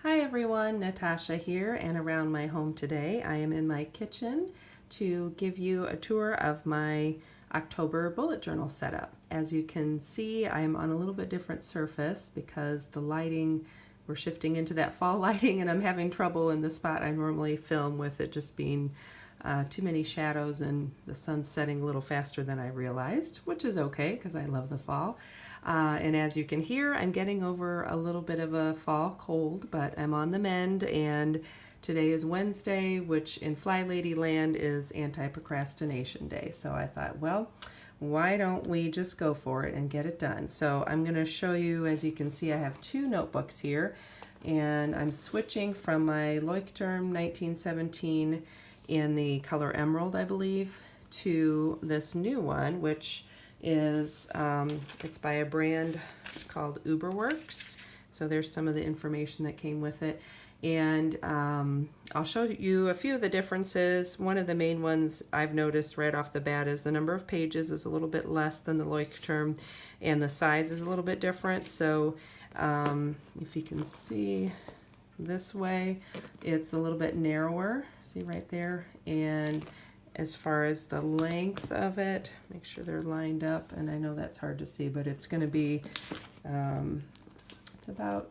Hi everyone, Natasha here, and around my home today I am in my kitchen to give you a tour of my October bullet journal setup. As you can see, I am on a little bit different surface because the lighting, we're shifting into that fall lighting, and I'm having trouble in the spot I normally film with it just being too many shadows and the sun setting a little faster than I realized, which is okay because I love the fall. And as you can hear, I'm getting over a little bit of a fall cold, but I'm on the mend, and today is Wednesday, which in Fly Lady Land is Anti-Procrastination Day. So I thought, well, why don't we just go for it and get it done? So I'm going to show you, as you can see, I have two notebooks here, and I'm switching from my Leuchtturm 1917 in the color emerald, I believe, to this new one, which is it's by a brand called Uberworks. So there's some of the information that came with it, and I'll show you a few of the differences. One of the main ones I've noticed right off the bat is the number of pages is a little bit less than the Leuchtturm, and the size is a little bit different. So if you can see this way, it's a little bit narrower, see right there, and as far as the length of it, make sure they're lined up, and I know that's hard to see, but it's going to be, it's about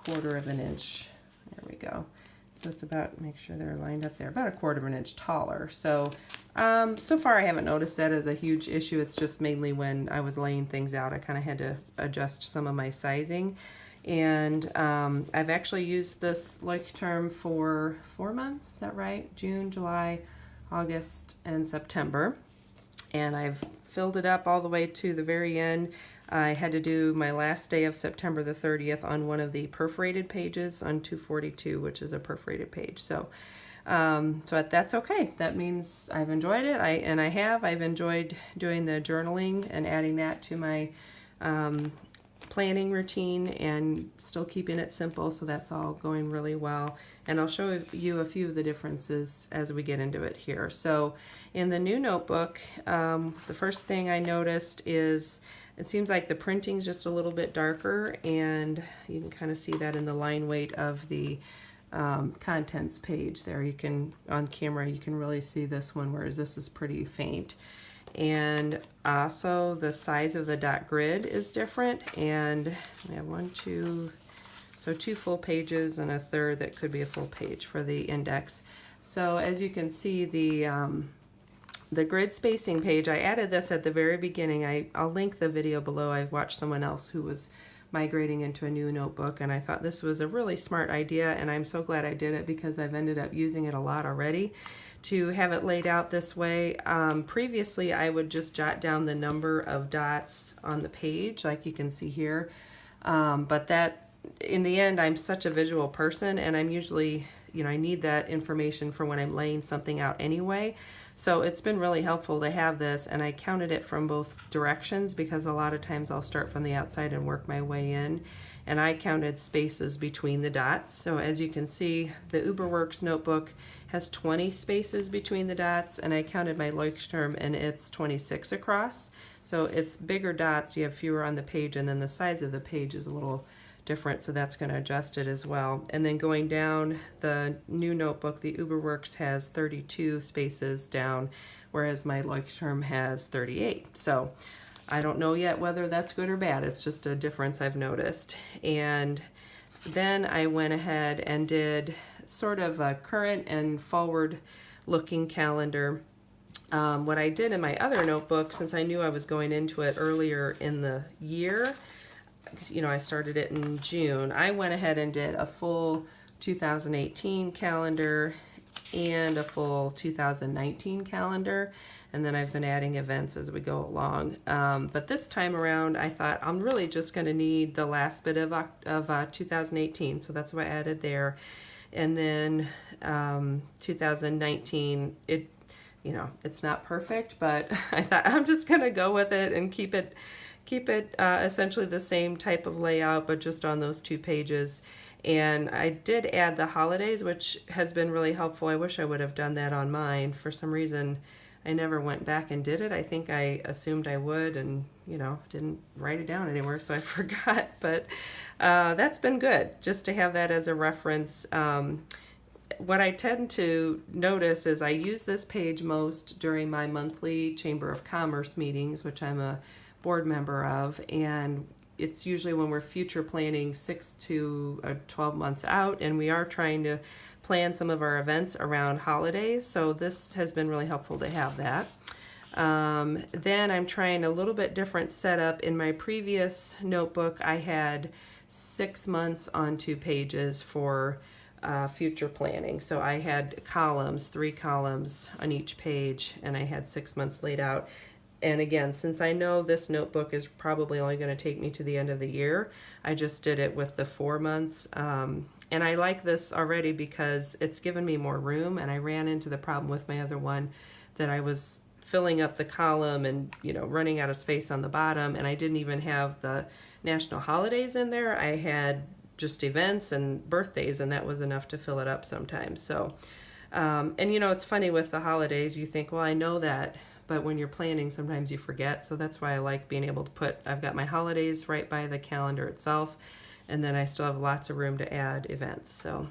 1/4 of an inch, there we go, so it's about, make sure they're lined up there, about 1/4 of an inch taller. So so far I haven't noticed that as a huge issue. It's just mainly when I was laying things out I kind of had to adjust some of my sizing. And I've actually used this Leuchtturm for 4 months, is that right? June, July, August, and September. And I've filled it up all the way to the very end. I had to do my last day of September the 30th on one of the perforated pages on 242, which is a perforated page. So that's okay. That means I've enjoyed it. I've enjoyed doing the journaling and adding that to my planning routine and still keeping it simple, so that's all going really well. And I'll show you a few of the differences as we get into it here. So in the new notebook, the first thing I noticed is it seems like the printing's just a little bit darker, and you can kind of see that in the line weight of the contents page there. You can, on camera, you can really see this one, whereas this is pretty faint. And also the size of the dot grid is different, and we have 2 full pages and 1/3 that could be a full page for the index. So as you can see, the grid spacing page, I added this at the very beginning. I'll link the video below. I watched someone else who was migrating into a new notebook, and I thought this was a really smart idea, and I'm so glad I did it because I've ended up using it a lot already, to have it laid out this way. Previously, I would just jot down the number of dots on the page, like you can see here. But that, in the end, I'm such a visual person, and I'm usually, I need that information for when I'm laying something out anyway. So it's been really helpful to have this, and I counted it from both directions because a lot of times I'll start from the outside and work my way in. And I counted spaces between the dots. So as you can see, the Uberworks notebook has 20 spaces between the dots, and I counted my Leuchtturm and it's 26 across. So it's bigger dots, you have fewer on the page, and then the size of the page is a little different, so that's going to adjust it as well. And then going down, the new notebook, the Uberworks, has 32 spaces down, whereas my Leuchtturm has 38. So I don't know yet whether that's good or bad. It's just a difference I've noticed. And then I went ahead and did sort of a current and forward looking calendar. What I did in my other notebook, since I knew I was going into it earlier in the year, I started it in June, I went ahead and did a full 2018 calendar and a full 2019 calendar, and then I've been adding events as we go along. But this time around, I thought I'm really just going to need the last bit of 2018, so that's what I added there. And then 2019, it's not perfect, but I thought I'm just going to go with it and keep it essentially the same type of layout, but just on those 2 pages. And I did add the holidays, which has been really helpful. I wish I would have done that on mine. For some reason, I never went back and did it. I think I assumed I would and, you know, didn't write it down anywhere, so I forgot. But that's been good, just to have that as a reference. What I tend to notice is I use this page most during my monthly Chamber of Commerce meetings, which I'm a board member of, and it's usually when we're future planning 6 to 12 months out, and we are trying to plan some of our events around holidays, so this has been really helpful to have that. Then I'm trying a little bit different setup. In my previous notebook, I had 6 months on 2 pages for future planning. So I had columns, 3 columns on each page, and I had 6 months laid out. And again, since I know this notebook is probably only going to take me to the end of the year, I just did it with the 4 months. And I like this already because it's given me more room, and I ran into the problem with my other one that I was filling up the column and, you know, running out of space on the bottom, and I didn't even have the national holidays in there. I had just events and birthdays, and that was enough to fill it up sometimes. So, and you know, it's funny with the holidays, you think, well, I know that, but when you're planning, sometimes you forget. So that's why I like being able to put, I've got my holidays right by the calendar itself, and then I still have lots of room to add events. So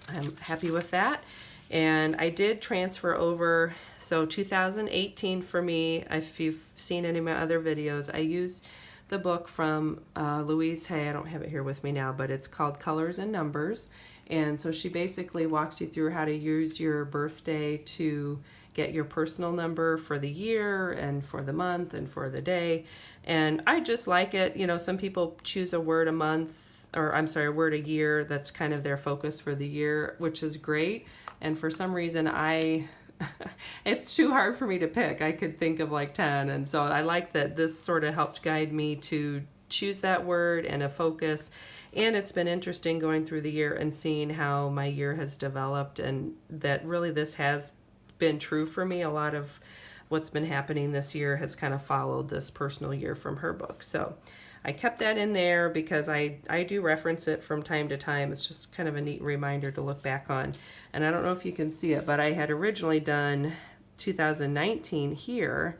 I'm happy with that. And I did transfer over, so 2018 for me, if you've seen any of my other videos, I used the book from Louise Hay. I don't have it here with me now, but it's called Colors and Numbers. And so she basically walks you through how to use your birthday to get your personal number for the year and for the month and for the day. And I just like it. You know, some people choose a word a month, or I'm sorry, a word a year. That's kind of their focus for the year, which is great. And for some reason, it's too hard for me to pick. I could think of like 10. And so I like that this sort of helped guide me to choose that word and a focus. And it's been interesting going through the year and seeing how my year has developed, and that really this has been true for me. A lot of what's been happening this year has kind of followed this personal year from her book. So I kept that in there because I do reference it from time to time. It's just kind of a neat reminder to look back on. And I don't know if you can see it, but I had originally done 2019 here.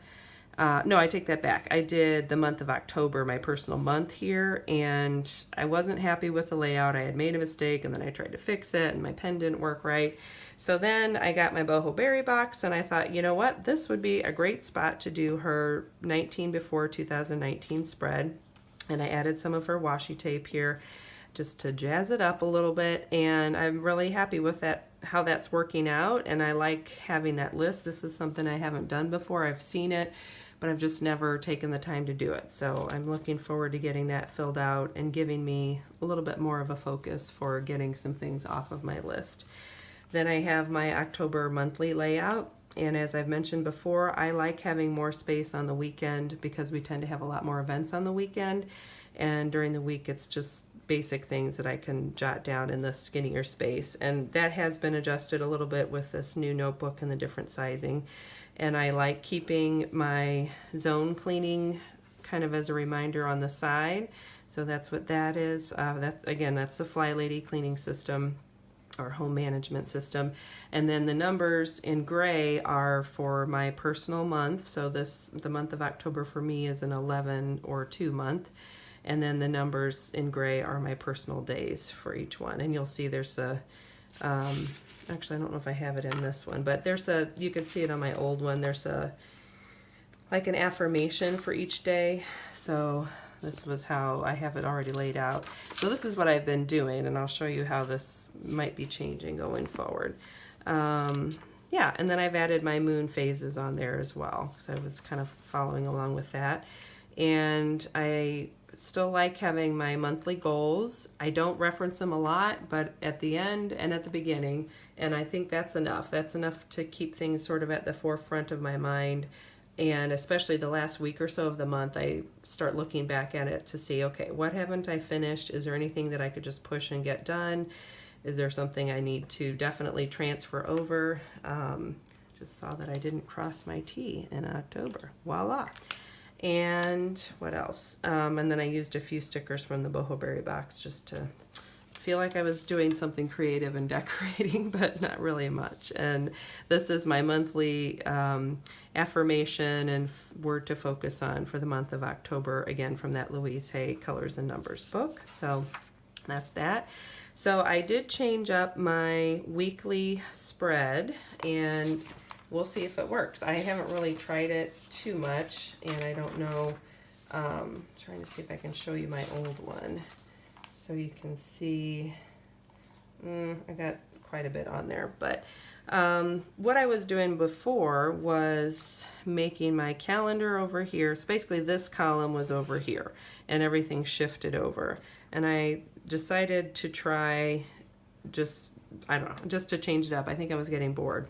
No, I take that back. I did the month of October, my personal month here, and I wasn't happy with the layout. I had made a mistake, and then I tried to fix it, and my pen didn't work right. So then I got my boho berry box, and I thought, you know what? This would be a great spot to do her 19 before 2019 spread. And I added some of her washi tape here just to jazz it up a little bit, and I'm really happy with that, how that's working out, and I like having that list. This is something I haven't done before. I've seen it, but I've just never taken the time to do it. So I'm looking forward to getting that filled out and giving me a little bit more of a focus for getting some things off of my list. Then I have my October monthly layout. And as I've mentioned before, I like having more space on the weekend because we tend to have a lot more events on the weekend. And during the week, it's just basic things that I can jot down in the skinnier space. And that has been adjusted a little bit with this new notebook and the different sizing. And I like keeping my zone cleaning kind of as a reminder on the side. So that's what that is. That's the Fly Lady cleaning system, or home management system. And then the numbers in gray are for my personal month. So the month of October for me is an 11 or 2 month. And then the numbers in gray are my personal days for each one. And you'll see there's a, actually I don't know if I have it in this one, but you can see it on my old one. There's like an affirmation for each day. So this was how I have it already laid out. So this is what I've been doing, and I'll show you how this might be changing going forward. Yeah, and then I've added my moon phases on there as well, because I was kind of following along with that. And I still like having my monthly goals. I don't reference them a lot, but at the end and at the beginning, and I think that's enough. That's enough to keep things sort of at the forefront of my mind. And especially the last week or so of the month, I start looking back at it to see, okay, what haven't I finished? Is there anything that I could just push and get done? Is there something I need to definitely transfer over? Just saw that I didn't cross my T in October. Voila. And what else? And then I used a few stickers from the boho berry box just to feel like I was doing something creative and decorating, but not really much. And this is my monthly affirmation and word to focus on for the month of October, again from that Louise Hay Colors and Numbers book. So that's that. So I did change up my weekly spread, and we'll see if it works. I haven't really tried it too much, and I don't know. Trying to see if I can show you my old one so you can see. I got quite a bit on there, but what I was doing before was making my calendar over here. So basically this column was over here and everything shifted over, and I decided to try just to change it up. I think I was getting bored,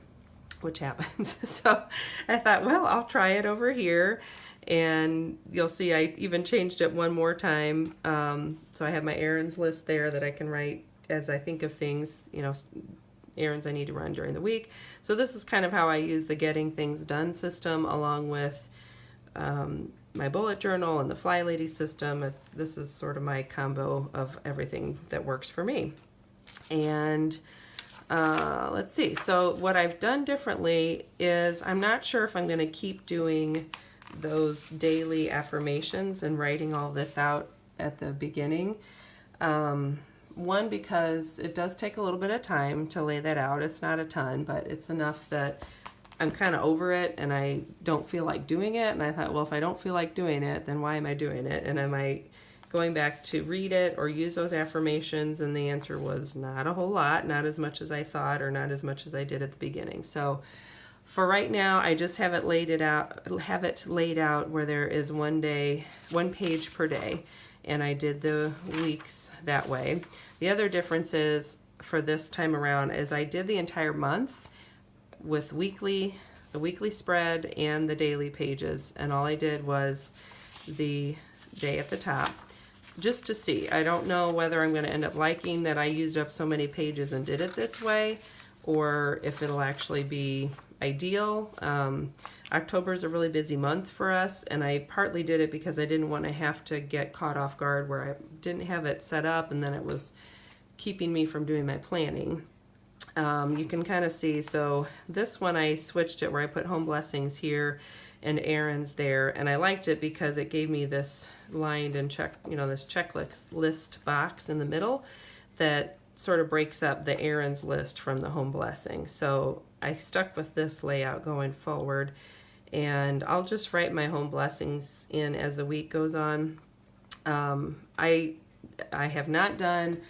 which happens. So I thought, well, I'll try it over here. And you'll see I even changed it one more time. So I have my errands list there that I can write as I think of things, errands I need to run during the week. So this is kind of how I use the Getting Things Done system along with my bullet journal and the Fly Lady system. This is sort of my combo of everything that works for me. And let's see. So what I've done differently is I'm not sure if I'm going to keep doing those daily affirmations and writing all this out at the beginning. One, because it does take a little bit of time to lay that out. It's not a ton, but it's enough that I'm kind of over it and I don't feel like doing it. And I thought, well, if I don't feel like doing it, then why am I doing it? And am I going back to read it or use those affirmations? And the answer was not a whole lot, not as much as I thought, or not as much as I did at the beginning. So for right now, I just have it laid out where there is one page per day, and I did the weeks that way. The other difference is for this time around is I did the entire month with the weekly spread and the daily pages, and all I did was the day at the top just to see. I don't know whether I'm going to end up liking that I used up so many pages and did it this way, or if it'll actually be ideal. October is a really busy month for us, and I partly did it because I didn't want to have to get caught off guard where I didn't have it set up and then it was keeping me from doing my planning. You can kind of see, so this one I switched it where I put home blessings here and errands there, and I liked it because it gave me this lined and this checklist list box in the middle that sort of breaks up the errands list from the home blessings. So I stuck with this layout going forward, and I'll just write my home blessings in as the week goes on. I have not done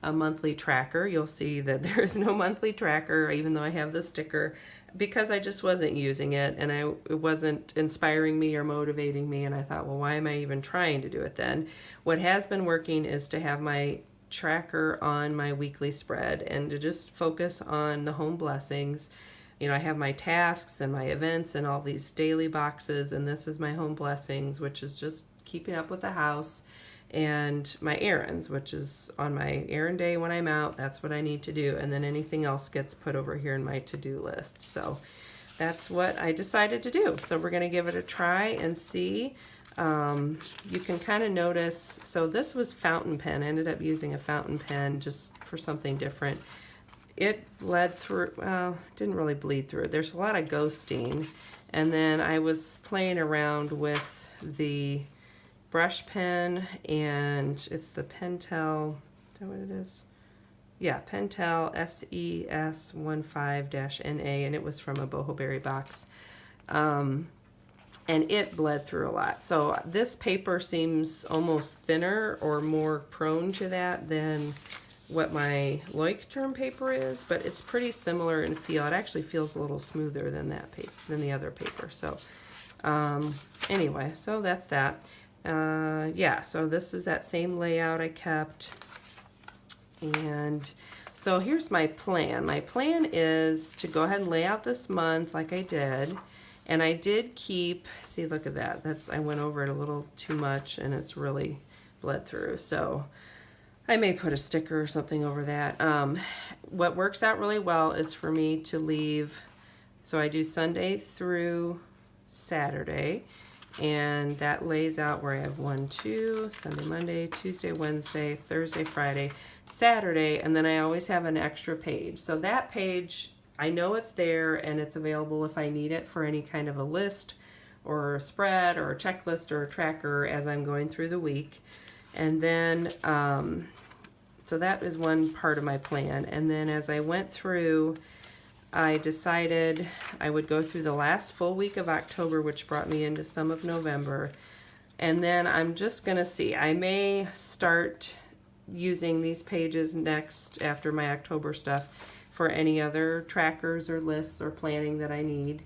a monthly tracker. You'll see that there is no monthly tracker, even though I have the sticker, because I just wasn't using it, and it wasn't inspiring me or motivating me, and I thought, well, why am I even trying to do it then? What has been working is to have my tracker on my weekly spread and to just focus on the home blessings. I have my tasks and my events and all these daily boxes, and this is my home blessings, which is just keeping up with the house, and my errands, which is on my errand day when I'm out. That's what I need to do, and then anything else gets put over here in my to-do list. So that's what I decided to do. So we're going to give it a try and see. You can kind of notice, so this was fountain pen. I ended up using a fountain pen just for something different. It bled through, well, didn't really bleed through. There's a lot of ghosting. And then I was playing around with the brush pen, and it's the Pentel, is that what it is? Yeah, Pentel SES15-NA, and it was from a Boho Berry box. And it bled through a lot. So this paper seems almost thinner or more prone to that than what my Leuchtturm paper is, but it's pretty similar in feel. It actually feels a little smoother than that paper, than the other paper. So anyway, so that's that. Yeah, so this is that same layout I kept. And so here's my plan. My plan is to go ahead and lay out this month like I did. And I did keep, see, look at that. I went over it a little too much and it's really bled through. So I may put a sticker or something over that. What works out really well is for me to leave, so I do Sunday through Saturday, and that lays out where I have 1, 2, Sunday, Monday, Tuesday, Wednesday, Thursday, Friday. Saturday, and then I always have an extra page. So that page, I know it's there and it's available if I need it for any kind of a list or a spread or a checklist or a tracker as I'm going through the week. And then, so that is one part of my plan. And then as I went through, I decided I would go through the last full week of October, which brought me into some of November. And then I'm just going to see. I may start using these pages next after my October stuff for any other trackers or lists or planning that I need.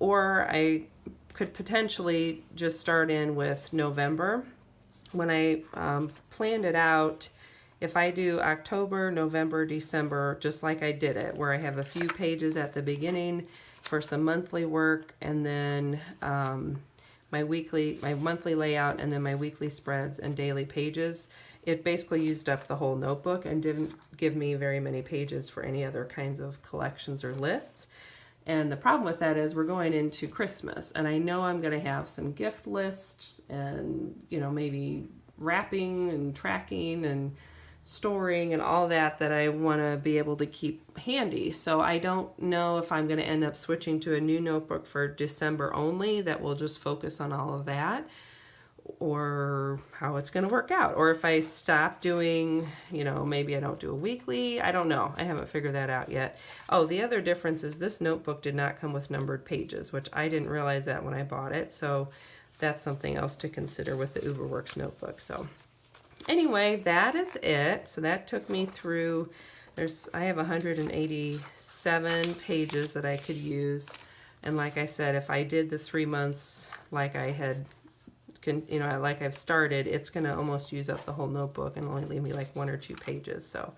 Or I could potentially just start in with November. When I planned it out, if I do October, November, December, just like I did it, where I have a few pages at the beginning for some monthly work, and then my monthly layout, and then my weekly spreads and daily pages, it basically used up the whole notebook and didn't give me very many pages for any other kinds of collections or lists. And the problem with that is we're going into Christmas, and I know I'm going to have some gift lists and, you know, maybe wrapping and tracking and storing and all that I want to be able to keep handy. So I don't know if I'm going to end up switching to a new notebook for December only that will just focus on all of that, or how it's going to work out. Or if I stop doing, you know, maybe I don't do a weekly. I don't know. I haven't figured that out yet. Oh, the other difference is this notebook did not come with numbered pages, which I didn't realize that when I bought it. So that's something else to consider with the UberWorks notebook. So anyway, that is it. So that took me through, I have 187 pages that I could use. And like I said, if I did the 3 months like I had, you know, like I've started, it's going to almost use up the whole notebook and only leave me like 1 or 2 pages. So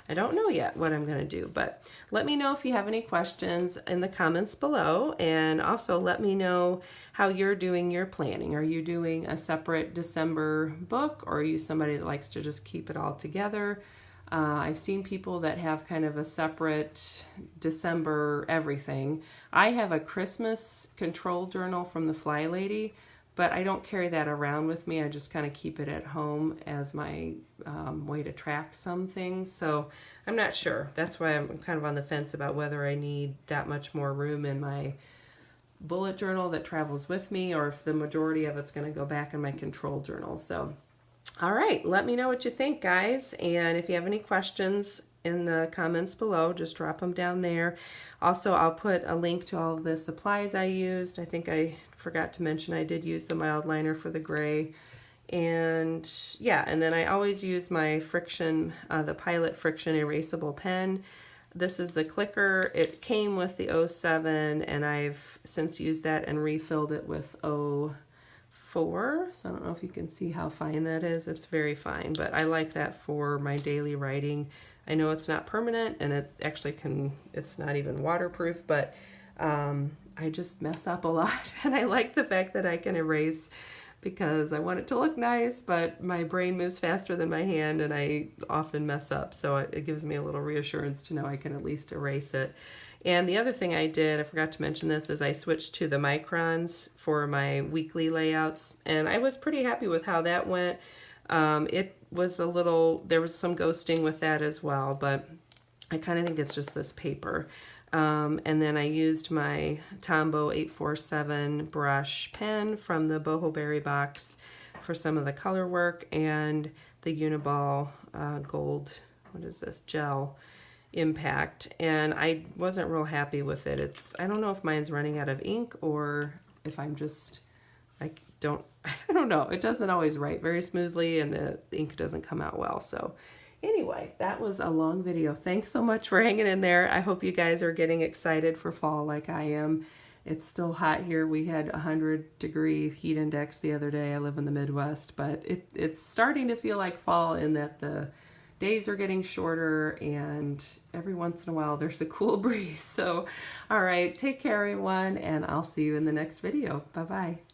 I don't know yet what I'm going to do, but let me know if you have any questions in the comments below, and also let me know how you're doing your planning. Are you doing a separate December book, or are you somebody that likes to just keep it all together? I've seen people that have kind of a separate December everything. I have a Christmas control journal from the Fly Lady, but I don't carry that around with me. I just kind of keep it at home as my way to track some things. So I'm not sure. That's why I'm kind of on the fence about whether I need that much more room in my bullet journal that travels with me, or if the majority of it's going to go back in my control journal. So, all right, let me know what you think, guys. And if you have any questions in the comments below, just drop them down there. Also, I'll put a link to all of the supplies I used. I think I forgot to mention I did use the mild liner for the gray. And yeah, and then I always use my friction, the Pilot Friction Erasable Pen. This is the clicker. It came with the 07, and I've since used that and refilled it with 04. So I don't know if you can see how fine that is. It's very fine, but I like that for my daily writing. I know it's not permanent, and it actually it's not even waterproof, but I just mess up a lot, and I like the fact that I can erase because I want it to look nice, but my brain moves faster than my hand, and I often mess up, so it gives me a little reassurance to know I can at least erase it. And the other thing I did, I forgot to mention this, is I switched to the microns for my weekly layouts, and I was pretty happy with how that went. It was there was some ghosting with that as well, but I kind of think it's just this paper. And then I used my Tombow 847 brush pen from the Boho Berry box for some of the color work, and the Uniball gold, what is this, gel impact. And I wasn't real happy with it. I don't know if mine's running out of ink, or if I'm just, I don't know. It doesn't always write very smoothly, and the ink doesn't come out well. So anyway, that was a long video. Thanks so much for hanging in there. I hope you guys are getting excited for fall like I am. It's still hot here. We had 100-degree heat index the other day. I live in the Midwest, but it's starting to feel like fall in that the days are getting shorter, and every once in a while there's a cool breeze. So, all right, take care, everyone, and I'll see you in the next video. Bye-bye.